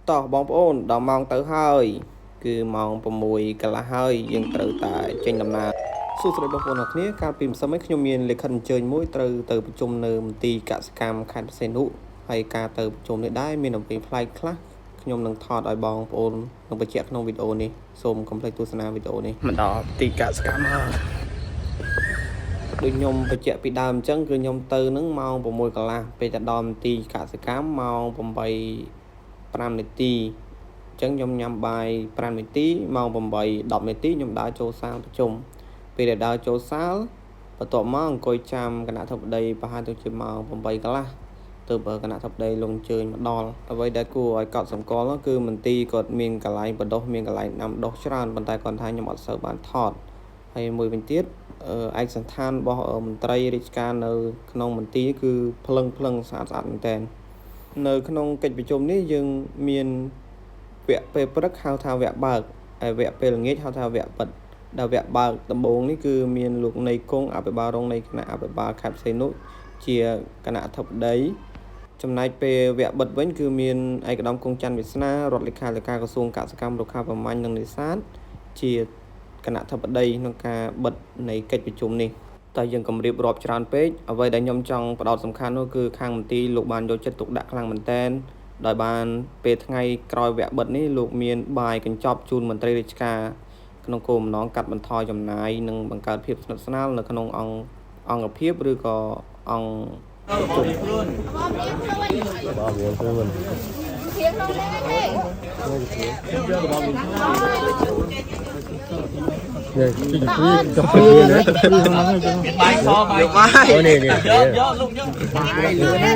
តោះបងប្អូនដល់ម៉ោងទៅហើយគឺម៉ោង6កន្លះហើយយើងត្រូវតែចេញដំណើរសួស្តីបងប្អូនអរគ្នាកាលពីម្សិលមិញខ្ញុំមានលិខិតអញ្ជើញមួយត្រូវទៅប្រជុំនៅមន្ទីរកសិកម្មខេត្តបរសៃនុហើយការទៅប្រជុំនេះដែរមានអ្វីប្លែកខ្លះខ្ញុំនឹងថតឲ្យបងប្អូននឹងបញ្ជាក់ក្នុងវីដេអូនេះសូមកុំភ្លេចទស្សនាវីដេអូនេះមកដល់ទីកសិកម្មហើយដូចខ្ញុំបញ្ជាក់ពីដើមអញ្ចឹងគឺខ្ញុំទៅនឹងម៉ោង6កន្លះពេលទៅដល់មន្ទីរកសិកម្មម៉ោង8:05នាទីអញ្ចឹងខ្ញុំញ៉ាំបាយ5នាទីម៉ោង8:10នាទីខ្ញុំដើរចូលសាលប្រជុំពេលដែលដើរចូលសាលបន្ទាប់មកអង្គុយចាំគណៈធិបតីប្រហែលទៅជាម៉ោង8កន្លះទើបគណៈធិបតីលងជើញមកដល់អ្វីដែលគួរឲ្យកត់សម្គាល់គឺមន្ទីរគាត់មានកន្លែងបដោះមានកន្លែងដាំដុះច្រើនប៉ុន្តែគាត់ថាខ្ញុំអត់សូវបានថតហើយមួយវិញទៀតឯកសណ្ឋានរបស់មន្ត្រីរាជការនៅក្នុងមន្ទីរគឺភ្លឹងស្អាតមែនតើនៅក្នុងកិច្ចប្រជុំនេះយើងមានវគ្គពេលព្រឹកហៅថាវគ្គបើកហើយវគ្គពេលល្ងាចហៅថាវគ្គបិទដែលវគ្គបើកដំបូងនេះគឺមានលោកនៃគង់អភិបាលរងនៃគណៈអភិបាលខេត្តបរសៃនុជាគណៈអធិបតីចំណែកពេលវគ្គបិទវិញគឺមានឯកឧត្តមគង់ច័ន្ទវាសនារដ្ឋលេខាធិការក្រសួងកសិកម្មរុក្ខាប្រមាញ់និងនេសាទជាគណៈធិបតីក្នុងការបិទនៃកិច្ចប្រជុំនេះតែយើងគម្រាបរាប់ច្រើនពេកអ្វីដែលខ្ញុំចង់ផ្ដោតសំខាន់នោះគឺខាងមន្ទីរលោកបានយកចិត្តទុកដាក់ខ្លាំងមែនទែនដោយបានពេលថ្ងៃក្រោយវគ្គបិទនេះលោកមានបាយកញ្ចប់ជូនមន្ត្រីរាជការក្នុងគោលបំណងកាត់បន្ថយចំណាយនិងបង្កើតភាពស្និទ្ធស្នាលនៅក្នុងអង្គភាពឬក៏អង្គប្រជុំបាទមានខ្លួនធៀងនោះទេកាហ្វេណាកាហ្វេហ្នឹងបាយខបាយនេះយកលោកយកបាយលឿនណា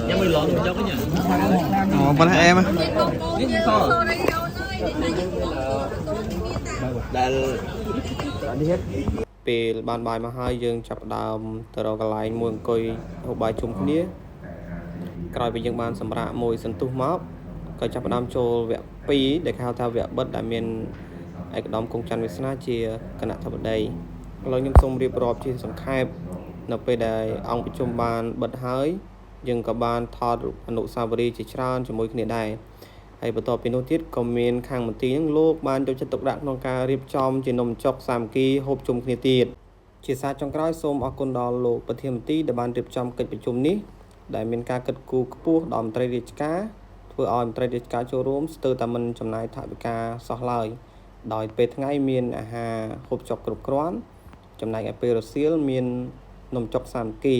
ยังไม่ร้อนយកវិញអូប៉ុណ្ណេះអែមនេះខដែលនេះពេលបានបាយមកហើយយើងចាប់ផ្ដើមទៅរកកន្លែងមួយអង្គុយហូបបាយជុំគ្នាក្រោយពីយើងបានសម្រាកមួយសន្ទុះមកក៏ចាប់ផ្ដើមចូលវគ្គ2ដែលគេហៅថាវគ្គបិទដែលមានឯកឧត្តមគង់ច័ន្ទវាសនាជាគណៈធិបតីឥឡូវខ្ញុំសូមរៀបរាប់ជាសង្ខេបនៅពេលដែលអង្គប្រជុំបានបិទហើយយើងក៏បានថតរូបអនុស្សាវរីយ៍ជាច្រើនជាមួយគ្នាដែរហើយបន្ទាប់ពីនោះទៀតក៏មានខាងមន្ទីរនឹងលោកបានយកចិត្តទុកដាក់ក្នុងការរៀបចំជានំចុកសាមគ្គីហូបជុំគ្នាទៀតជាសារចុងក្រោយសូមអរគុណដល់លោកប្រធានមន្ទីរដែលបានរៀបចំកិច្ចប្រជុំនេះដែលមានការគិតគូរខ្ពស់ដល់មន្ត្រីរាជការធ្វើឲ្យមន្ត្រីរាជការចូលរួមស្ទើរតែមិនចំណាយថវិកាសោះឡើយដោយពេលថ្ងៃមានអាហារហូបចុកគ្រប់គ្រាន់ចំណែកឯពេលរសៀលមាននំចុកសាមគ្គី